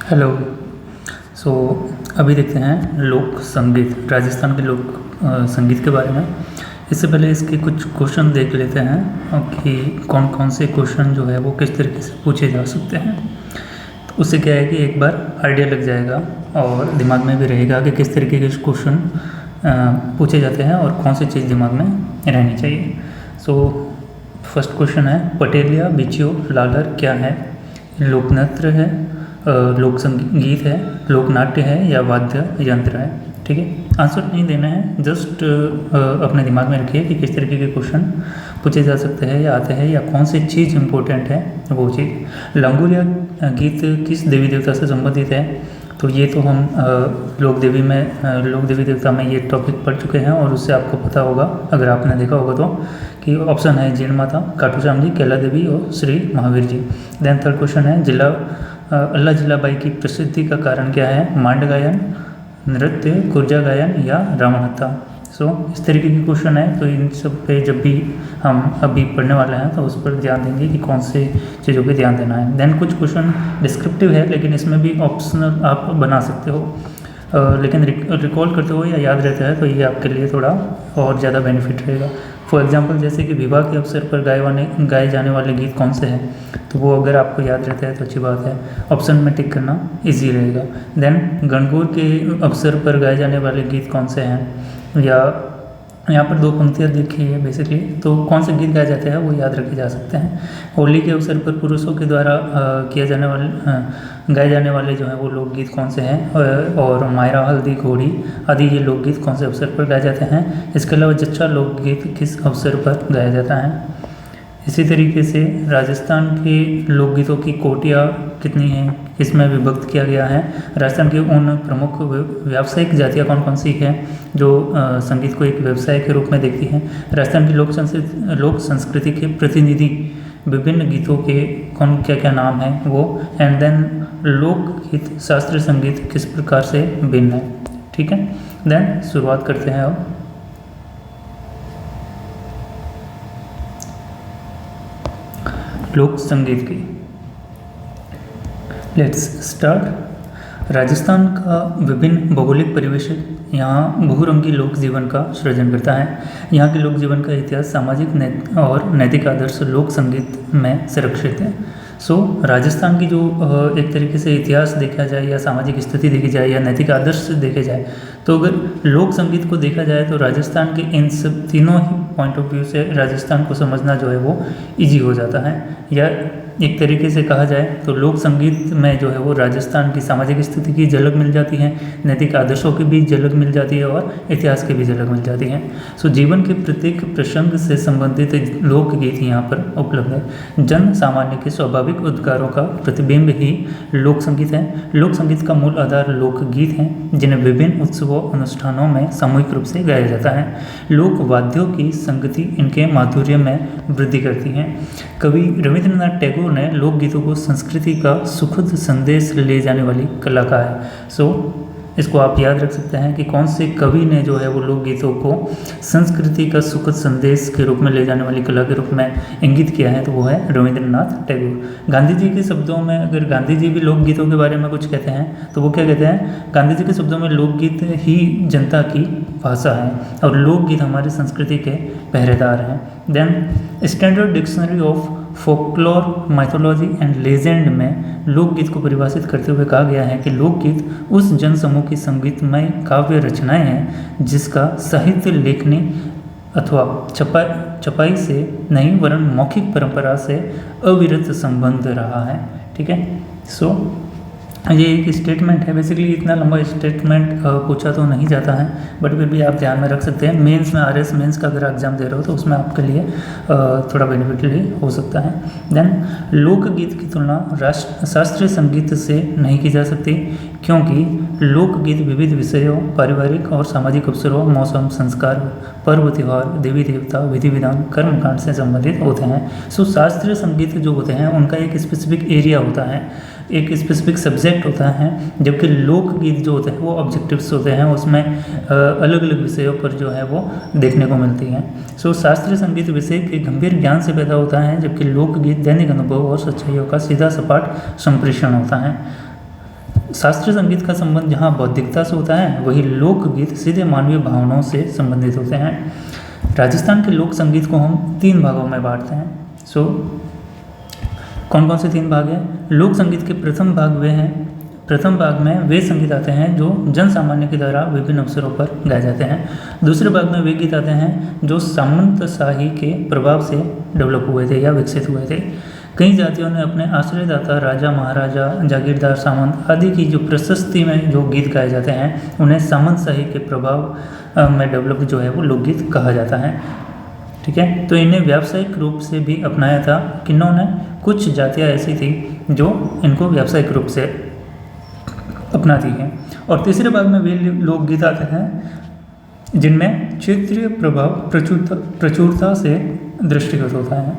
Hello. सो अभी देखते हैं लोक संगीत, राजस्थान के लोक संगीत के बारे में। इससे पहले इसके कुछ क्वेश्चन देख लेते हैं कि कौन कौन से क्वेश्चन जो है वो किस तरीके से पूछे जा सकते हैं। तो उससे क्या है कि एक बार आइडिया लग जाएगा और दिमाग में भी रहेगा कि किस तरीके के क्वेश्चन पूछे जाते हैं और कौन सी चीज़ दिमाग में रहनी चाहिए। सो फर्स्ट क्वेश्चन है, पटेलिया बिचियो लालर क्या है? लोक नृत्य है, लोक संगीत है, लोक नाट्य है या वाद्य यंत्र है? ठीक है, आंसर नहीं देना है, जस्ट अपने दिमाग में रखिए कि किस तरीके के क्वेश्चन पूछे जा सकते हैं या आते हैं या कौन सी चीज़ इंपॉर्टेंट है वो चीज़। लंगूरिया गीत किस देवी देवता से संबंधित है? तो ये तो हम लोक देवी देवता में ये टॉपिक पढ़ चुके हैं और उससे आपको पता होगा, अगर आपने देखा होगा तो, कि ऑप्शन है जीण माता, खाटू श्याम जी, कैला देवी और Shri Mahavir ji. Then third question है, अल्लाह जिलाबाई की प्रसिद्धि का कारण क्या है? मांड गायन, नृत्य, कुर्जा गायन या रावण हत्था। सो इस तरीके के क्वेश्चन है, तो इन सब पे जब भी हम अभी पढ़ने वाले हैं तो उस पर ध्यान देंगे कि कौन से चीज़ों पे ध्यान देना है। देन कुछ क्वेश्चन डिस्क्रिप्टिव है, लेकिन इसमें भी ऑप्शनल आप बना सकते हो, लेकिन रिकॉल करते हो या याद रहता है तो ये आपके लिए थोड़ा और ज़्यादा बेनिफिट रहेगा। फॉर एग्जांपल जैसे कि विवाह के अवसर पर गाए जाने वाले गीत कौन से हैं, तो वो अगर आपको याद रहता है तो अच्छी बात है, ऑप्शन में टिक करना इजी रहेगा। देन गणगौर के अवसर पर गाए जाने वाले गीत कौन से हैं, या यहाँ पर दो पंक्तियाँ देखी है बेसिकली, तो कौन से गीत गाए जाते हैं वो याद रखे जा सकते हैं। होली के अवसर पर पुरुषों के द्वारा गाए जाने वाले जो हैं वो लोकगीत कौन से हैं, और मायरा हल्दी घोड़ी आदि ये लोकगीत कौन से अवसर पर गाए जाते हैं। इसके अलावा जच्चा लोकगीत किस अवसर पर गाया जाता है। इसी तरीके से राजस्थान के लोकगीतों की कोटियाँ कितनी हैं, इसमें विभक्त किया गया है। राजस्थान की उन प्रमुख व्यावसायिक जातियाँ कौन कौन सी हैं जो संगीत को एक व्यवसाय के रूप में देखती हैं। राजस्थान की लोक संस्कृति के प्रतिनिधि विभिन्न गीतों के कौन क्या क्या नाम हैं वो। एंड देन लोकगीत शास्त्रीय संगीत किस प्रकार से भिन्न है। ठीक है, देन शुरुआत करते हैं अब। लोक संगीत की लेट्स स्टार्ट। राजस्थान का विभिन्न भौगोलिक परिवेश यहाँ बहुरंगी लोक जीवन का सृजन करता है। यहाँ के लोक जीवन का इतिहास सामाजिक और नैतिक आदर्श लोक संगीत में संरक्षित है। सो राजस्थान की जो एक तरीके से इतिहास देखा जाए या सामाजिक स्थिति देखी जाए या नैतिक आदर्श देखे जाए, तो अगर लोक संगीत को देखा जाए तो राजस्थान के इन सब तीनों ही पॉइंट ऑफ व्यू से राजस्थान को समझना जो है वो इजी हो जाता है। या एक तरीके से कहा जाए तो लोक संगीत में जो है वो राजस्थान की सामाजिक स्थिति की झलक मिल जाती है, नैतिक आदर्शों की भी झलक मिल जाती है और इतिहास की भी झलक मिल जाती है। सो जीवन के प्रत्येक प्रसंग से संबंधित लोकगीत यहाँ पर उपलब्ध है। जन सामान्य के स्वाभाविक उद्गारों का प्रतिबिंब ही लोक संगीत है। लोक संगीत का मूल आधार लोकगीत हैं, जिन्हें विभिन्न उत्सवों अनुष्ठानों में सामूहिक रूप से गाया जाता है। लोक वाद्यों की संगति इनके माधुर्य में वृद्धि करती है। कवि रविंद्रनाथ टैगोर ने लोकगीतों को संस्कृति का सुखद संदेश ले जाने वाली कला कहा है। सो इसको आप याद रख सकते हैं कि कौन से कवि ने जो है वो लोकगीतों को संस्कृति का सुखद संदेश के रूप में ले जाने वाली कला के रूप में इंगित किया है, तो वो है रविंद्रनाथ टैगोर। गांधी जी के शब्दों में, अगर गांधी जी भी लोकगीतों के बारे में कुछ कहते हैं तो वो क्या कहते हैं? गांधी जी के शब्दों में लोकगीत ही जनता की भाषा है और लोकगीत हमारी संस्कृति के पहरेदार हैं। Then standard dictionary of folklore, mythology and legend में लोकगीत को परिभाषित करते हुए कहा गया है कि लोकगीत उस जनसमूह की संगीतमय काव्य रचनाएं हैं जिसका साहित्य लेखनी अथवा छपाई से नहीं वरन मौखिक परंपरा से अविरत संबंध रहा है। ठीक है, सो ये एक स्टेटमेंट है। बेसिकली इतना लंबा स्टेटमेंट पूछा तो नहीं जाता है, बट फिर भी आप ध्यान में रख सकते हैं। मेंस में आरएस मेंस का अगर एग्जाम दे रहे हो तो उसमें आपके लिए थोड़ा बेनिफिट हो सकता है। देन लोकगीत की तुलना शास्त्रीय संगीत से नहीं की जा सकती, क्योंकि लोकगीत विविध विषयों, पारिवारिक और सामाजिक अवसरों, मौसम, संस्कार, पर्व, त्योहार, देवी देवता, विधि विधान, कर्मकांड से संबंधित होते हैं। सो शास्त्रीय संगीत जो होते हैं उनका एक स्पेसिफिक एरिया होता है, एक स्पेसिफिक सब्जेक्ट होता है, जबकि लोकगीत जो होते हैं वो ऑब्जेक्टिव्स होते हैं, उसमें अलग अलग विषयों पर जो है वो देखने को मिलती हैं। सो शास्त्रीय संगीत विषय के गंभीर ज्ञान से पैदा होता है, जबकि लोकगीत दैनिक अनुभव और सच्चाइयों का सीधा सपाट संप्रेषण होता है। शास्त्रीय संगीत का संबंध जहाँ बौद्धिकता से होता है, वही लोकगीत सीधे मानवीय भावनाओं से संबंधित होते हैं। राजस्थान के लोक संगीत को हम 3 भागों में बांटते हैं। सो कौन कौन से 3 भाग हैं? लोक संगीत के प्रथम भाग में वे संगीत आते हैं जो जन सामान्य के द्वारा विभिन्न अवसरों पर गाए जाते हैं। दूसरे भाग में वे गीत आते हैं जो सामंतशाही के प्रभाव से डेवलप हुए थे या विकसित हुए थे। कई जातियों ने अपने आश्रयदाता राजा, महाराजा, जागीरदार, सामंत आदि की जो प्रशस्ति में जो गीत गाए जाते हैं, उन्हें सामंतशाही के प्रभाव में डेवलप जो है वो लोकगीत कहा जाता है। ठीक है, तो इन्हें व्यावसायिक रूप से भी अपनाया था। किन्होंने? कुछ जातियाँ ऐसी थी जो इनको व्यावसायिक रूप से अपनाती हैं। और तीसरे भाग में वे लोकगीत आते हैं जिनमें क्षेत्रीय प्रभाव प्रचुरता से दृष्टिगत होता है।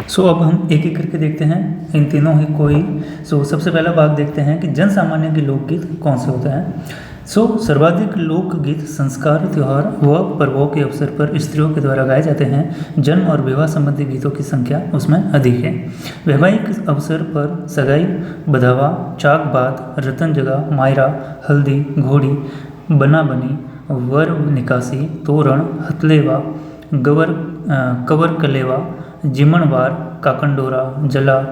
सो अब हम एक एक करके देखते हैं इन तीनों ही कोई। सबसे पहला भाग देखते हैं कि जन सामान्य के लोकगीत कौन से होते हैं। सर्वाधिक लोकगीत संस्कार, त्यौहार व पर्वों के अवसर पर स्त्रियों के द्वारा गाए जाते हैं। जन्म और विवाह संबंधी गीतों की संख्या उसमें अधिक है। वैवाहिक अवसर पर सगाई, बधावा, चाक बात, रतन जगा, मायरा, हल्दी, घोड़ी, बना बनी, वर निकासी, तोरण, हथलेवा, कवर कलेवा, जिमणवार, काकंडोरा, जला,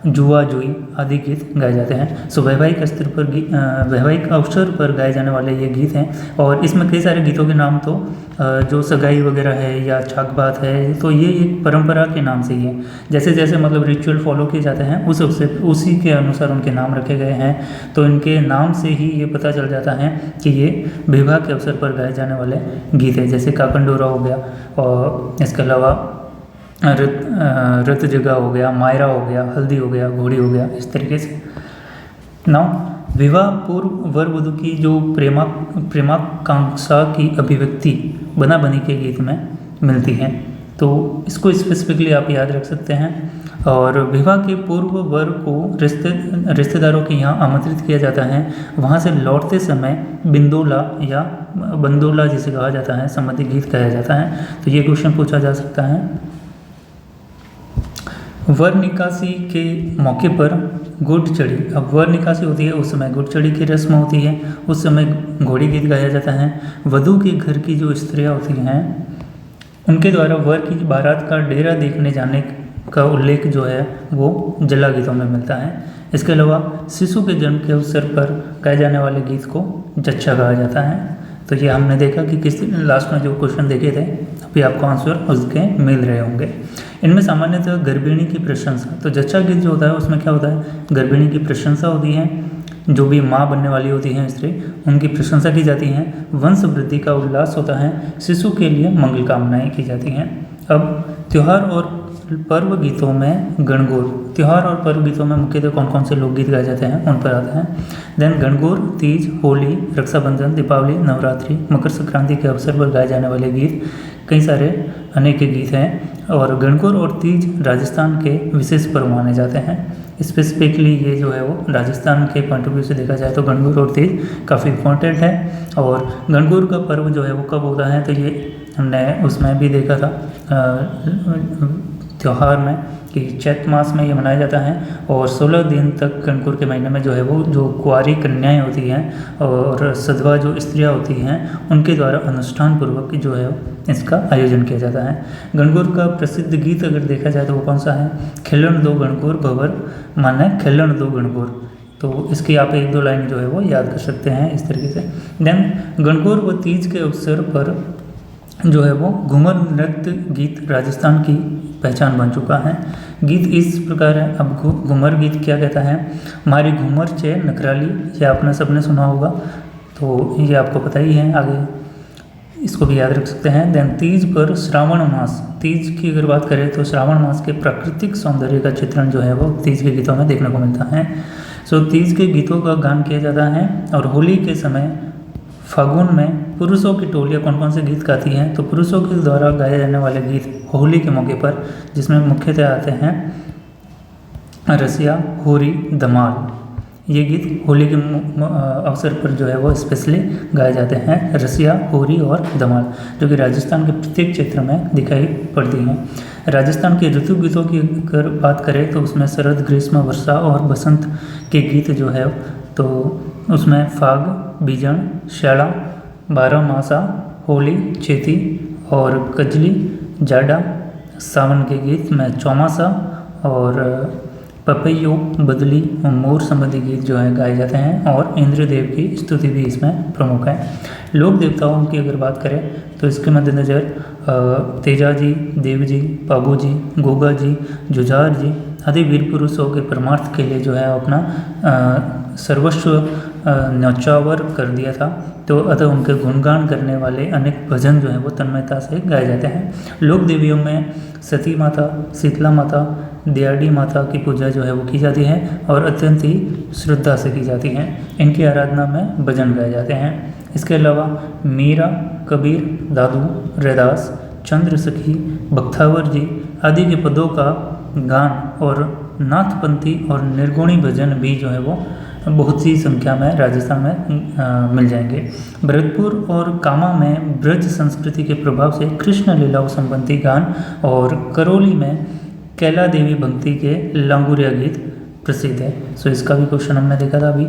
जुआ जुई आदि गीत गाए जाते हैं। वैवाहिक अवसर पर गाए जाने वाले ये गीत हैं। और इसमें कई सारे गीतों के नाम तो जो सगाई वगैरह है या छाकबात है, तो ये एक परंपरा के नाम से ही है। जैसे जैसे मतलब रिचुअल फॉलो किए जाते हैं उसी के अनुसार उनके नाम रखे गए हैं। तो इनके नाम से ही ये पता चल जाता है कि ये विवाह के अवसर पर गाए जाने वाले गीत है। जैसे काकंडोरा हो गया, और इसके अलावा रत जगह हो गया, मायरा हो गया, हल्दी हो गया, घोड़ी हो गया, इस तरीके से। नाउ विवाह पूर्व वर वधू की जो प्रेमाकांक्षा की अभिव्यक्ति बना बनी के गीत में मिलती है, तो इसको स्पेसिफिकली आप याद रख सकते हैं। और विवाह के पूर्व वर को रिश्तेदारों के यहाँ आमंत्रित किया जाता है। वहाँ से लौटते समय बिंदोला या बंदोला जिसे कहा जाता है संबंधी गीत गाया जाता है। तो ये क्वेश्चन पूछा जा सकता है। वर निकासी के मौके पर गुड़ चढ़ी, अब वर निकासी होती है उस समय गुड़ चढ़ी की रस्म होती है, उस समय घोड़ी गीत गाया जाता है। वधू के घर की जो स्त्रियाँ होती हैं उनके द्वारा वर की बारात का डेरा देखने जाने का उल्लेख जो है वो जला गीतों में मिलता है। इसके अलावा शिशु के जन्म के अवसर पर गाए जाने वाले गीत को जच्चा कहा जाता है। तो ये हमने देखा कि किस लास्ट में जो क्वेश्चन देखे थे अभी आपको आंसर उसके मिल रहे होंगे। इनमें सामान्यतः गर्भिणी की प्रशंसा, तो जच्चा गीत जो होता है उसमें क्या होता है, गर्भिणी की प्रशंसा होती है। जो भी माँ बनने वाली होती हैं स्त्री, उनकी प्रशंसा की जाती है। वंश वृद्धि का उल्लास होता है। शिशु के लिए मंगल कामनाएं की जाती हैं। अब त्यौहार और पर्व गीतों में गणगौर, त्यौहार और पर्व गीतों में मुख्यतः कौन कौन से लोकगीत गाए जाते हैं उन पर आते हैं। देन गणगौर, तीज, होली, रक्षाबंधन, दीपावली, नवरात्रि, मकर संक्रांति के अवसर पर गाए जाने वाले गीत कई सारे अनेक गीत हैं। और गणगौर और तीज राजस्थान के विशेष पर्व माने जाते हैं। स्पेसिफिकली ये जो है वो राजस्थान के पॉइंट ऑफ व्यू से देखा जाए तो गणगौर और तीज काफ़ी इम्पोर्टेंट है। और गणगौर का पर्व जो है वो कब होता है, तो ये हमने उसमें भी देखा था त्यौहार में कि चैत मास में ये मनाया जाता है। और 16 दिन तक गणगौर के महीने में जो है वो जो कुंवारी कन्याएं होती हैं और सधवा जो स्त्रियां होती हैं उनके द्वारा अनुष्ठान पूर्वक जो है इसका आयोजन किया जाता है। गणगौर का प्रसिद्ध गीत अगर देखा जाए तो वो कौन सा है, खेलन दो गणगौर भवर माने खेलन दो गणगौर। तो इसकी आप 1-2 लाइन जो है वो याद कर सकते हैं इस तरीके से। देन गणगौर व तीज के अवसर पर जो है वो घूमर नृत्य गीत राजस्थान की पहचान बन चुका है। गीत इस प्रकार है। अब घूमर गीत क्या कहता है, मारी घूमर चे नखराली, ये आपने सबने सुना होगा, तो ये आपको पता ही है, आगे इसको भी याद रख सकते हैं। देन तीज पर श्रावण मास, तीज की अगर बात करें तो श्रावण मास के प्राकृतिक सौंदर्य का चित्रण जो है वो तीज के गीतों में देखने को मिलता है। तीज के गीतों का गान किया जाता है। और होली के समय फागुन में पुरुषों की टोलियाँ कौन कौन से गीत गाती हैं, तो पुरुषों के द्वारा गाए जाने वाले गीत होली के मौके पर जिसमें मुख्यतः आते हैं रसिया, होरी, धमाल। ये गीत होली के अवसर पर जो है वो स्पेशली गाए जाते हैं, रसिया, होरी और धमाल, जो कि राजस्थान के प्रत्येक क्षेत्र में दिखाई पड़ती हैं। राजस्थान के ऋतु गीतों की अगर बात करें तो उसमें शरद, ग्रीष्म, वर्षा और बसंत के गीत जो है तो उसमें फाग, बीजन, श्याला, बारहमासा, होली, चेती और कजली, जाडा, सावन के गीत में चौमासा और पपैयो, बदली और मोर संबंधी गीत जो है गाए जाते हैं और इंद्रदेव की स्तुति भी इसमें प्रमुख है। लोक देवताओं की अगर बात करें तो इसके मद्देनज़र तेजा जी, देव जी, पाबू जी, गोगा जी, जुझार जी आदि वीर पुरुषों के परमार्थ के लिए जो है अपना सर्वस्व न्यौछावर कर दिया था। तो अतः उनके गुणगान करने वाले अनेक भजन जो हैं वो तन्मयता से गाए जाते हैं। लोक देवियों में सती माता, शीतला माता, दयाड़ी माता की पूजा जो है वो की जाती है और अत्यंत ही श्रद्धा से की जाती है। इनकी आराधना में भजन गाए जाते हैं। इसके अलावा मीरा, कबीर, दादू, रैदास, चंद्र सखी, बख्तावर जी आदि के पदों का गान और नाथपंथी और निर्गुणी भजन भी जो है वो बहुत सी संख्या में राजस्थान में मिल जाएंगे। भरतपुर और कामा में ब्रज संस्कृति के प्रभाव से कृष्ण लीलाओं संबंधी गान और करौली में कैला देवी भक्ति के लांगुरिया गीत प्रसिद्ध है। सो इसका भी क्वेश्चन हमने देखा था अभी,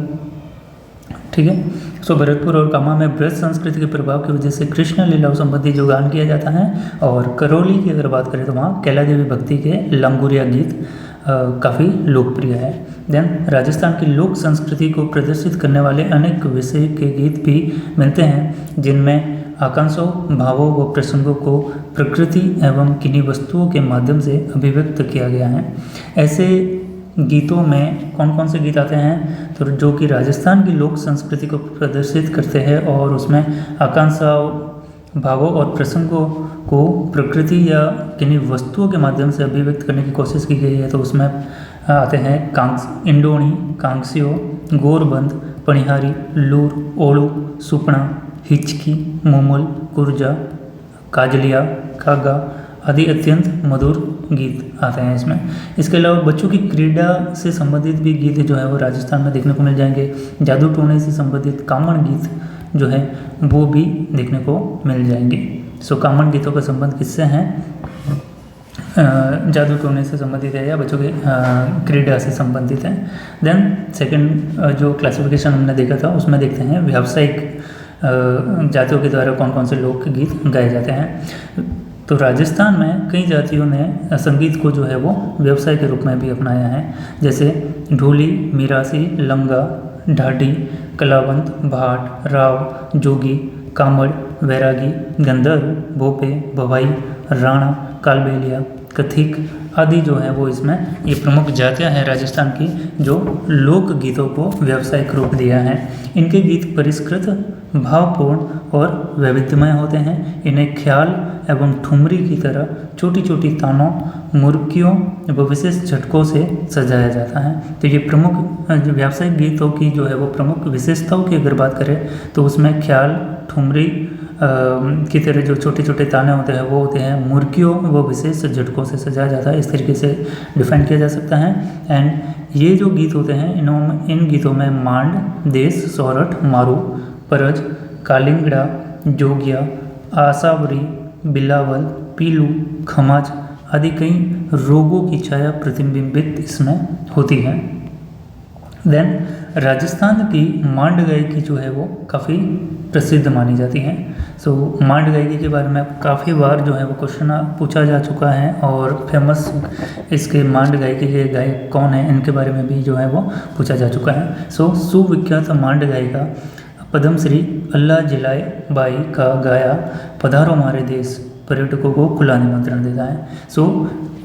ठीक है। सो भरतपुर और कामा में ब्रज संस्कृति के प्रभाव की वजह से कृष्ण लीलाओं संबंधी जो गान किया जाता है और करौली की अगर बात करें तो वहाँ कैला देवी भक्ति के लांगुरिया गीत काफ़ी लोकप्रिय है। देन राजस्थान की लोक संस्कृति को प्रदर्शित करने वाले अनेक विषय के गीत भी मिलते हैं जिनमें आकांक्षों, भावों व प्रसंगों को प्रकृति एवं किन्हीं वस्तुओं के माध्यम से अभिव्यक्त किया गया है। ऐसे गीतों में कौन कौन से गीत आते हैं तो जो कि राजस्थान की लोक संस्कृति को प्रदर्शित करते हैं और उसमें आकांक्षाओं, भावों और प्रसंगों को प्रकृति या किन्हीं वस्तुओं के माध्यम से अभिव्यक्त करने की कोशिश की गई है। तो उसमें आते हैं इंडोणी, कांग्सियो, गोरबंद, पनिहारी, लूर, ओलू, सुपना, हिचकी, मोमल, कुर्जा, काजलिया, कागा आदि अत्यंत मधुर गीत आते हैं इसमें। इसके अलावा बच्चों की क्रीड़ा से संबंधित भी गीत जो है वो राजस्थान में देखने को मिल जाएंगे। जादू टोने से संबंधित कामण गीत जो है वो भी देखने को मिल जाएंगे। सो कामण गीतों का संबंध किससे हैं? जादू टोने से संबंधित है या बच्चों की क्रीड़ा से संबंधित है। देन सेकंड जो क्लासिफिकेशन हमने देखा था उसमें देखते हैं व्यावसायिक जातियों के द्वारा कौन कौन से लोकगीत गाए जाते हैं। तो राजस्थान में कई जातियों ने संगीत को जो है वो व्यवसाय के रूप में भी अपनाया है, जैसे ढोली, मिरासी, लंगा, ढाडी, कलावंत, भाट, राव, जोगी, कामड़, वैरागी, गंधर्व, भोपे, भवाई, राणा, कालबेलिया, कथिक आदि जो है वो इसमें ये प्रमुख जातियां हैं राजस्थान की जो लोक गीतों को व्यावसायिक रूप दिया है। इनके गीत परिष्कृत, भावपूर्ण और वैविध्यमय होते हैं। इन्हें ख्याल एवं ठुमरी की तरह छोटी छोटी तानों, मुर्कियों व विशेष झटकों से सजाया जाता है। तो ये प्रमुख व्यावसायिक गीतों की जो है वो प्रमुख विशेषताओं की अगर बात करें तो उसमें ख्याल, ठुमरी की तरह जो छोटे छोटे ताने होते हैं वो होते हैं मुर्कियों व विशेष झटकों से सजाया जाता है, इस तरीके से डिफाइन किया जा सकता है। एंड ये जो गीत होते हैं इन गीतों में मांड, देश, सोरठ, मारू, परज, कालिंगड़ा, जोगिया, आसावरी, बिलावल, पीलू, खमाज आदि कई रोगों की छाया प्रतिबिंबित इसमें होती है। देन राजस्थान की मांड गायकी जो है वो काफ़ी प्रसिद्ध मानी जाती है। सो मांड गायकी के बारे में काफ़ी बार जो है वो क्वेश्चन पूछा जा चुका है और फेमस इसके मांड गायकी के गायक कौन है इनके बारे में भी जो है वो पूछा जा चुका है। सो सुविख्यात मांड गायिका पद्मश्री अल्लाह जिलाए बाई का गाया पधारो मारे देश पर्यटकों को खुला निमंत्रण देता है। सो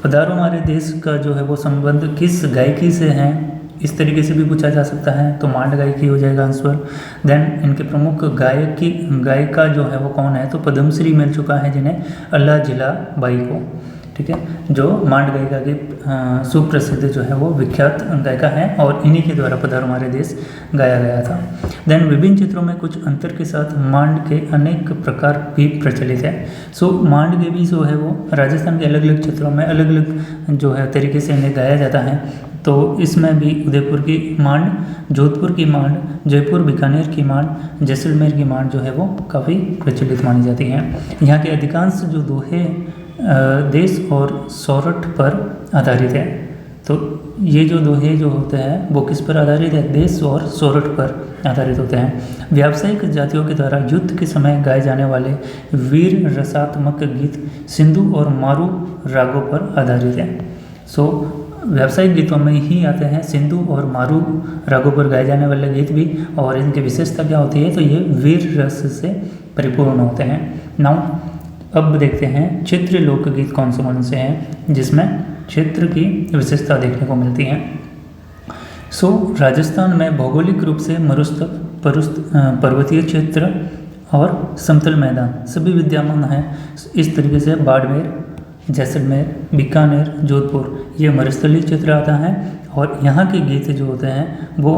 पधारो मारे देश का जो है वो संबंध किस गायकी से है इस तरीके से भी पूछा जा सकता है, तो मांड गायकी हो जाएगा आंसर। देन इनके प्रमुख गायिका जो है वो कौन है, तो पद्मश्री मिल चुका है जिन्हें अल्लाह जिला बाई को, ठीक है, जो मांड गायिका की सुप्रसिद्ध जो है वो विख्यात गायिका है और इन्हीं के द्वारा पधारो हमारे देश गाया गया था। देन विभिन्न चित्रों में कुछ अंतर के साथ मांड के अनेक प्रकार भी प्रचलित है। सो मांड के भी जो है वो राजस्थान के अलग अलग चित्रों में अलग अलग जो है तरीके से इन्हें गाया जाता है। तो इसमें भी उदयपुर की मांड, जोधपुर की मांड, जयपुर बीकानेर की मांड, जैसलमेर की मांड जो है वो काफ़ी प्रचलित मानी जाती है। यहाँ के अधिकांश जो दोहे देश और सोरठ पर आधारित है। तो ये जो दोहे जो होते हैं वो किस पर आधारित है? देश और सोरठ पर आधारित होते हैं। व्यावसायिक जातियों के द्वारा युद्ध के समय गाए जाने वाले वीर रसात्मक गीत सिंधु और मारू रागों पर आधारित है। सो व्यावसायिक गीतों में ही आते हैं सिंधु और मारू रागों पर गाए जाने वाले गीत भी, और इनकी विशेषता क्या होती है? तो ये वीर रस से परिपूर्ण होते हैं। नाउ अब देखते हैं क्षेत्रीय लोकगीत कौन से हैं जिसमें क्षेत्र की विशेषता देखने को मिलती है। सो राजस्थान में भौगोलिक रूप से पर्वतीय क्षेत्र और समतल मैदान सभी विद्यमान हैं। इस तरीके से बाड़मेर, जैसलमेर, बीकानेर, जोधपुर ये मरुस्थलीय क्षेत्र आता है, और यहाँ के गीत जो होते हैं वो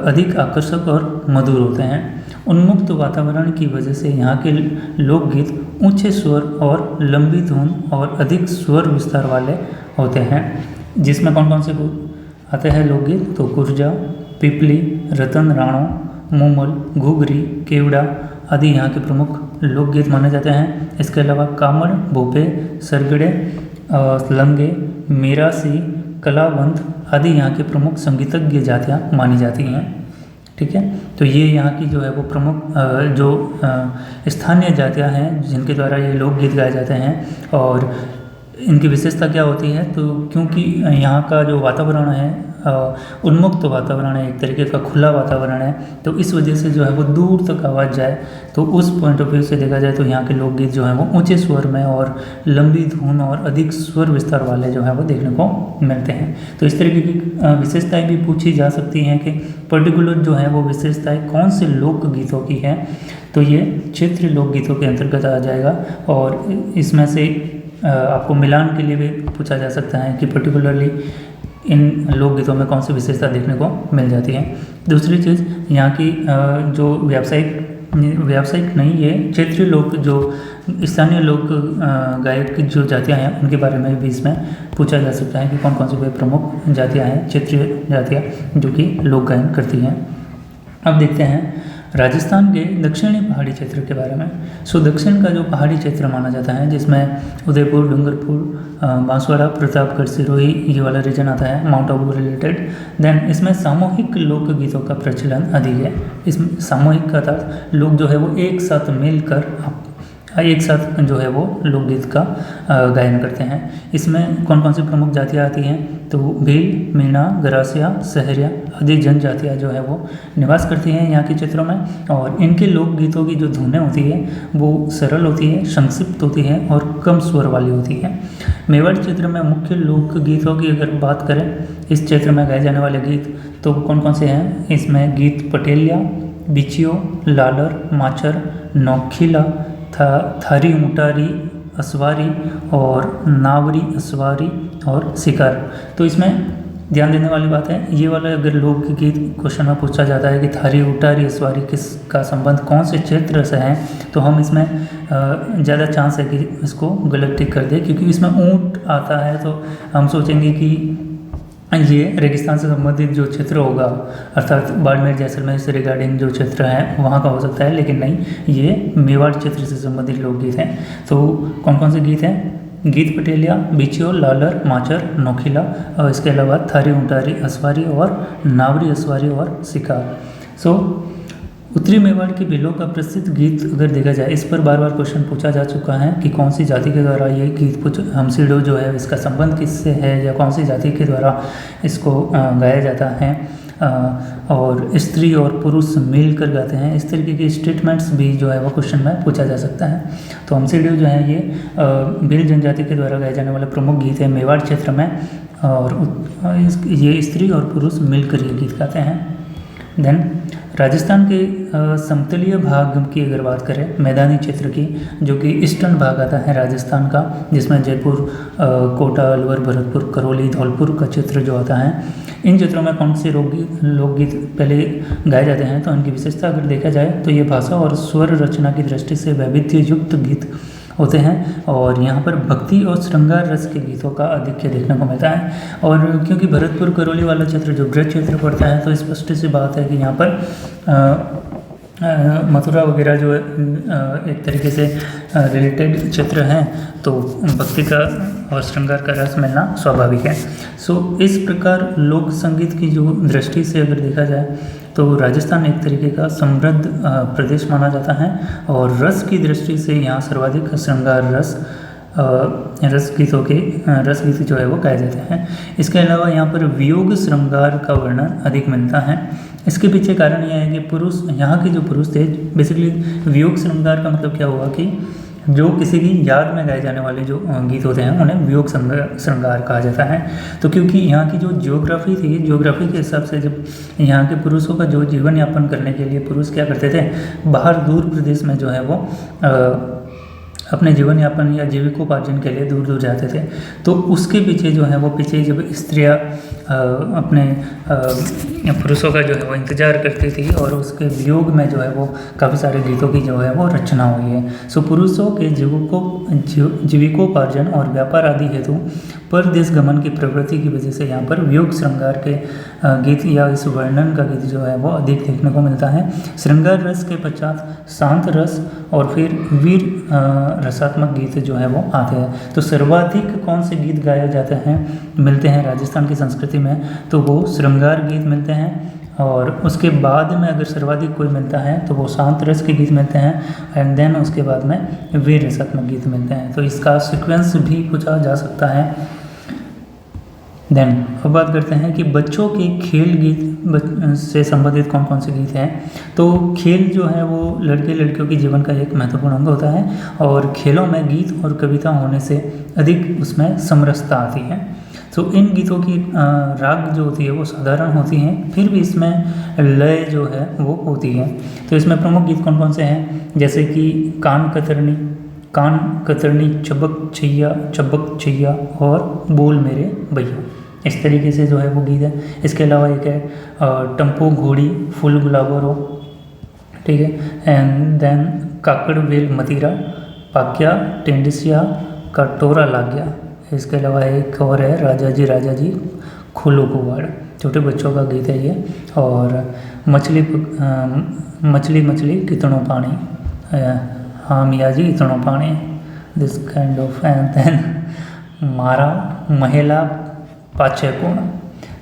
अधिक आकर्षक और मधुर होते हैं। उन्मुक्त वातावरण की वजह से यहाँ के लोकगीत ऊंचे स्वर और लंबी धुन और अधिक स्वर विस्तार वाले होते हैं। जिसमें कौन से आते हैं लोकगीत? तो कुरजा, पिपली, रतन राणो, मूमल, घुघरी, केवड़ा आदि यहाँ के प्रमुख लोकगीत माने जाते हैं। इसके अलावा कामड़, भोपे, सरगड़े, लंगे, मीरासी, कलावंत आदि यहाँ के प्रमुख संगीतज्ञ जातियाँ मानी जाती हैं। ठीक है, तो ये यहाँ की जो है वो प्रमुख जो स्थानीय जातियाँ हैं जिनके द्वारा ये लोकगीत गाए जाते हैं। और इनकी विशेषता क्या होती है? तो क्योंकि यहाँ का जो वातावरण है उन्मुक्त वातावरण है, एक तरीके का खुला वातावरण है, तो इस वजह से जो है वो दूर तक आवाज़ जाए, तो उस पॉइंट ऑफ व्यू से देखा जाए तो यहाँ के लोकगीत जो है वो ऊंचे स्वर में और लंबी धुन और अधिक स्वर विस्तार वाले जो है वो देखने को मिलते हैं। तो इस तरीके की विशेषताएँ भी पूछी जा सकती हैं कि पर्टिकुलर जो है वो विशेषताएँ कौन से लोकगीतों की है, तो ये क्षेत्रीय लोकगीतों के अंतर्गत आ जाएगा। और इसमें से आपको मिलान के लिए भी पूछा जा सकता है कि पर्टिकुलरली इन लोकगीतों में कौन सी विशेषता देखने को मिल जाती है। दूसरी चीज़ यहाँ की जो व्यावसायिक नहीं, ये क्षेत्रीय लोक जो स्थानीय लोक गायक की जो जातियाँ हैं उनके बारे में भी इसमें पूछा जा सकता है कि कौन सी वे प्रमुख जातियाँ हैं, क्षेत्रीय जातियाँ जो कि लोक गायन करती हैं। अब देखते हैं राजस्थान के दक्षिणी पहाड़ी क्षेत्र के बारे में। सो दक्षिण का जो पहाड़ी क्षेत्र माना जाता है जिसमें उदयपुर, डूंगरपुर, बांसवाड़ा, प्रतापगढ़, सिरोही ये वाला रीजन आता है, माउंट आबू रिलेटेड। देन इसमें सामूहिक लोकगीतों का प्रचलन अधिक है। इसमें सामूहिक का अर्थात लोग जो है वो एक साथ मिलकर एक साथ जो है वो लोकगीत का गायन करते हैं। इसमें कौन सी प्रमुख जातियाँ आती हैं? तो भील, मीणा, गरासिया, सहरिया आदि जनजातियाँ जो है वो निवास करती हैं यहाँ के क्षेत्रों में। और इनके लोकगीतों की जो धुनें होती है वो सरल होती है, संक्षिप्त होती है और कम स्वर वाली होती है। मेवाड़ क्षेत्र में मुख्य लोकगीतों की अगर बात करें, इस क्षेत्र में गाए जाने वाले गीत तो कौन से हैं? इसमें गीत पटेलिया, बिचियो, लालर, माचर, नौखीला, थारी मुटारी असवारी और नावरी असवारी और शिकार। तो इसमें ध्यान देने वाली बात है, ये वाला अगर लोकगीत क्वेश्चन में पूछा जाता है कि थारी उटारी असवारी किसका संबंध कौन से क्षेत्र से है, तो हम इसमें ज़्यादा चांस है कि इसको गलत टिक कर दे, क्योंकि इसमें ऊँट आता है तो हम सोचेंगे कि ये रेगिस्तान से संबंधित जो क्षेत्र होगा, अर्थात बाड़मेर, जैसलमेर से रिगार्डिंग जो क्षेत्र है वहाँ का हो सकता है, लेकिन नहीं, ये मेवाड़ क्षेत्र से संबंधित लोकगीत हैं। तो कौन से गीत हैं? गीत पटेलिया, बिचियो, लालर, माचर, नौखीला और इसके अलावा थारी उटारी असवारी और नावरी असवारी और शिकार। सो उत्तरी मेवाड़ के भीलों का प्रसिद्ध गीत अगर देखा जाए, इस पर बार बार क्वेश्चन पूछा जा चुका है कि कौन सी जाति के द्वारा ये गीत हमसीडो जो है इसका संबंध किससे है या कौन सी जाति के द्वारा इसको गाया जाता है, और स्त्री और पुरुष मिलकर गाते हैं। इस तरीके के स्टेटमेंट्स भी जो है वो क्वेश्चन में पूछा जा सकता है। तो हमसीडो जो है ये भील जनजाति के द्वारा गाए जाने वाला प्रमुख गीत है मेवाड़ क्षेत्र में, और ये स्त्री और पुरुष मिलकर ये गीत गाते हैं। देन राजस्थान के समतलीय भाग की अगर बात करें, मैदानी क्षेत्र की, जो कि ईस्टर्न भाग आता है राजस्थान का, जिसमें जयपुर, कोटा, अलवर, भरतपुर, करौली, धौलपुर का क्षेत्र जो आता है, इन क्षेत्रों में कौन से लोकगीत पहले गाए जाते हैं? तो इनकी विशेषता अगर देखा जाए तो ये भाषा और स्वर रचना की दृष्टि से वैविध्य युक्त गीत होते हैं, और यहाँ पर भक्ति और श्रृंगार रस के गीतों का आधिक्य देखने को मिलता है। और क्योंकि भरतपुर करौली वाला क्षेत्र जो ब्रज क्षेत्र पड़ता है, तो स्पष्ट सी बात है कि यहाँ पर मथुरा वगैरह जो है एक तरीके से रिलेटेड चित्र हैं, तो भक्ति का और श्रृंगार का रस मिलना स्वाभाविक है। सो इस प्रकार लोक संगीत की जो दृष्टि से अगर देखा जाए तो राजस्थान एक तरीके का समृद्ध प्रदेश माना जाता है, और रस की दृष्टि से यहाँ सर्वाधिक श्रृंगार रस गीत जो है वो गाए जाते हैं। इसके अलावा यहाँ पर वियोग श्रृंगार का वर्णन अधिक मिलता है। इसके पीछे कारण यह है कि यहाँ के जो पुरुष थे, बेसिकली वियोग श्रृंगार का मतलब क्या हुआ कि जो किसी की याद में गाए जाने वाले जो गीत होते हैं उन्हें वियोग श्रृंगार कहा जाता है। तो क्योंकि यहाँ की जो ज्योग्राफी थी, ज्योग्राफी के हिसाब से जब यहाँ के पुरुषों का जो जीवन यापन करने के लिए पुरुष क्या करते थे, बाहर दूर प्रदेश में जो है वो अपने जीवन यापन या जीविकोपार्जन के लिए दूर दूर जाते थे। तो उसके पीछे जो है वो जब स्त्रियाँ अपने पुरुषों का जो है वो इंतजार करती थी, और उसके वियोग में जो है वो काफ़ी सारे गीतों की जो है वो रचना हुई है। सो पुरुषों के जीविकोपार्जन और व्यापार आदि हेतु परदेश गमन की प्रवृत्ति की वजह से यहाँ पर वियोग श्रृंगार के गीत या इस वर्णन का गीत जो है वो अधिक देखने को मिलता है। श्रृंगार रस के पश्चात शांत रस और फिर वीर रसात्मक गीत जो है वो आते हैं। तो सर्वाधिक कौन से गीत गाए जाते हैं मिलते हैं राजस्थान की संस्कृति में, तो वो श्रृंगार गीत मिलते हैं, और उसके बाद में अगर सर्वाधिक कोई मिलता है तो वो शांत रस के गीत मिलते हैं, एंड देन उसके बाद में वीर रसात्मक गीत मिलते हैं। तो इसका सीक्वेंस भी पूछा जा सकता है। देन अब बात करते हैं कि बच्चों के खेल गीत से संबंधित कौन कौन से गीत हैं। तो खेल जो है वो लड़के लड़कियों के जीवन का एक महत्वपूर्ण अंग होता है, और खेलों में गीत और कविता होने से अधिक उसमें समरसता आती है। तो इन गीतों की राग जो होती है वो साधारण होती हैं, फिर भी इसमें लय जो है वो होती है। तो इसमें प्रमुख गीत कौन कौन से हैं, जैसे कि कान कतरनी, चबक छैया और बोल मेरे भैया, इस तरीके से जो है वो गीत है। इसके अलावा एक है टम्पो घोड़ी फुल गुलाबो रो, ठीक है, एंड देन काकड़ वेल मतीरा, पाक्या टेंडिसिया का टोरा लाग गया। इसके अलावा एक और है राजा जी खोलो कुवाड़, छोटे बच्चों का गीत है ये। और मछली कितनों पानी, हाँ मियाँ जी इतनों पानी, this kind of, and then मारा महिला पाछे कोण।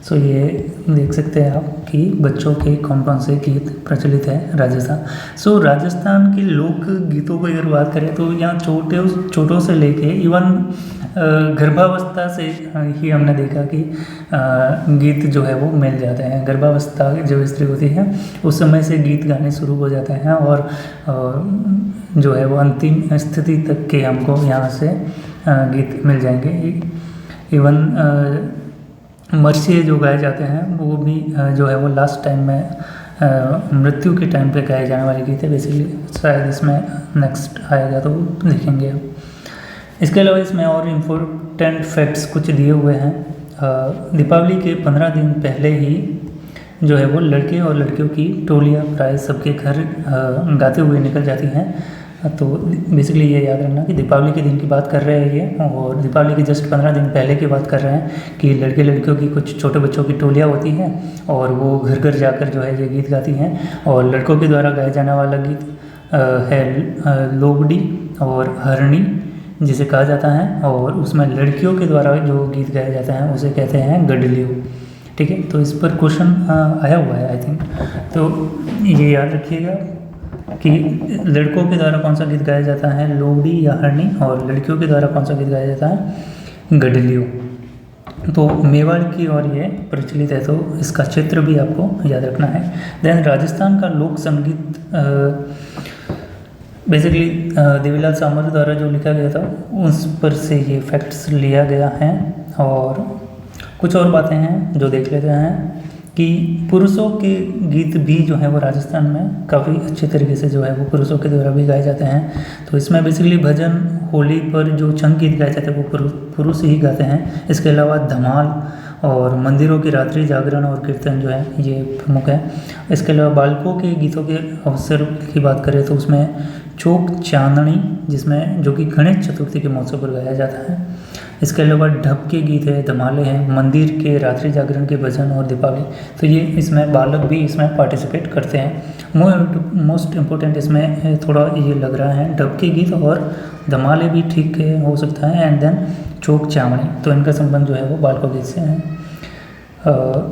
सो ये देख सकते हैं आप कि बच्चों के कौन कौन से गीत प्रचलित है राजस्थान। सो राजस्थान के लोक गीतों की अगर बात करें तो यहाँ छोटों से लेके इवन गर्भावस्था से ही हमने देखा कि गीत जो है वो मिल जाते हैं। गर्भावस्था जब स्त्री होती है उस समय से गीत गाने शुरू हो जाते हैं, और जो है वो अंतिम स्थिति तक के हमको यहाँ से गीत मिल जाएंगे। इवन मरसिए जो गाए जाते हैं वो भी जो है वो लास्ट टाइम में मृत्यु के टाइम पे गाए जाने वाले गीत है। बेसिकली शायद इसमें नेक्स्ट आएगा तो देखेंगे हम। इसके अलावा इसमें और इम्पोर्टेंट फैक्ट्स कुछ दिए हुए हैं। दीपावली के 15 दिन पहले ही जो है वो लड़के और लड़कियों की टोलियाँ प्राय सबके घर गाते हुए निकल जाती हैं। तो बेसिकली ये याद रखना कि दीपावली के दिन की बात कर रहे हैं ये, और दीपावली के जस्ट 15 दिन पहले की बात कर रहे हैं कि लड़के लड़कियों की कुछ छोटे बच्चों की टोलियाँ होती हैं, और वो घर घर जाकर जो है ये गीत गाती हैं। और लड़कों के द्वारा गाया जाने वाला गीत है लोबड़ी और हरणी जिसे कहा जाता है, और उसमें लड़कियों के द्वारा जो गीत गाया जाता है उसे कहते हैं गडलियो, ठीक है। तो इस पर क्वेश्चन आया हुआ है आई थिंक, तो ये याद रखिएगा कि लड़कों के द्वारा कौन सा गीत गाया जाता है, लोबड़ी या हरणी, और लड़कियों के द्वारा कौन सा गीत गाया जाता है, गडलियो। तो मेवाड़ की और ये प्रचलित है, तो इसका क्षेत्र भी आपको याद रखना है। देन राजस्थान का लोक संगीत बेसिकली देवीलाल सामर द्वारा जो लिखा गया था उस पर से ये फैक्ट्स लिया गया है। और कुछ और बातें हैं जो देख लेते हैं कि पुरुषों के गीत भी जो है वो राजस्थान में काफ़ी अच्छे तरीके से जो है वो पुरुषों के द्वारा भी गाए जाते हैं। तो इसमें बेसिकली भजन, होली पर जो छंग गीत गाए जाते हैं वो पुरुष ही गाते हैं। इसके अलावा धमाल और मंदिरों की रात्रि जागरण और कीर्तन जो है ये प्रमुख है। इसके अलावा बालकों के गीतों के अवसर की बात करें तो उसमें चौक चांदनी, जिसमें जो कि गणेश चतुर्थी के मौके पर गाया जाता है। इसके अलावा ढप के गीत है, धमाले हैं, मंदिर के रात्रि जागरण के भजन और दीपावली। तो ये इसमें बालक भी इसमें पार्टिसिपेट करते हैं। मोस्ट इम्पोर्टेंट इसमें थोड़ा ये लग रहा है ढप के गीत और धमाले भी ठीक हो सकता है। एंड देन चौक चावड़ी, तो इनका संबंध जो है वो बालकों गीत से है।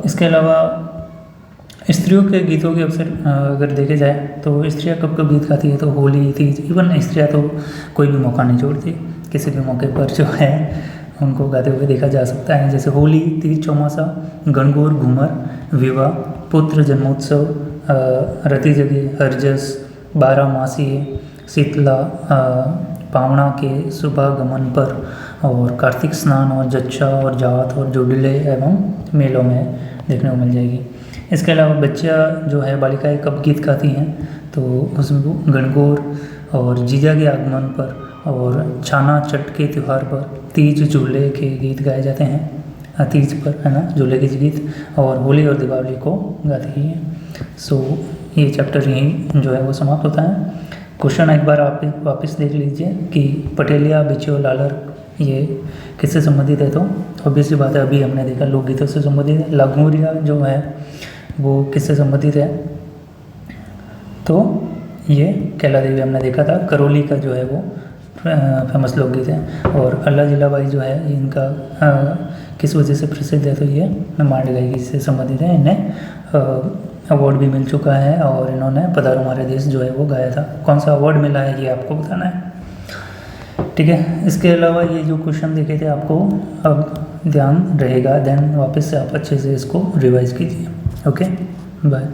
इसके अलावा स्त्रियों के गीतों के अवसर अगर देखे जाए तो स्त्रियाँ कब कब गीत गाती है, तो होली, तीज, इवन स्त्रियाँ तो कोई भी मौका नहीं छोड़ती, किसी भी मौके पर जो है उनको गाते हुए देखा जा सकता है। जैसे होली, तीज, चौमासा, गणगौर, घूमर, विवाह, पुत्र जन्मोत्सव, रति जगी, हरजस, बारहमासी, शीतला, पावणा के शुभागमन पर, और कार्तिक स्नान और जच्चा और जात और जुड़ले एवं मेलों में देखने को मिल जाएगी। इसके अलावा बच्चियाँ जो है बालिकाएं कब गीत गाती हैं, तो उसमें गणगौर और जीजा के आगमन पर, और छाना चट के त्यौहार पर, तीज झूले के गीत गाए जाते हैं, तीज पर है ना झूले के गीत, और होली और दीपावली को गाती है। सो ये चैप्टर यहीं जो है वो समाप्त होता है। क्वेश्चन एक बार आप वापस देख लीजिए कि पटेलिया, बिछो, लालर ये किससे संबंधित है, तो ऑब्वियसली बात है अभी हमने देखा लोकगीतों से संबंधित है। लागमुरिया जो है वो किससे संबंधित है, तो ये कैला देवी हमने देखा था। करौली का जो है वो फेमस लोकगीत है। और अल्लाह जिलाबाई जो है इनका किस वजह से प्रसिद्ध है, तो ये मांड गायकी से संबंधित है। इन्हें अवार्ड भी मिल चुका है और इन्होंने पधारो हमारे देश जो है वो गाया था। कौन सा अवार्ड मिला है ये आपको बताना है, ठीक है। इसके अलावा ये जो क्वेश्चन देखे थे आपको अब ध्यान रहेगा, देन वापस से आप अच्छे से इसको रिवाइज कीजिए। Okay, bye.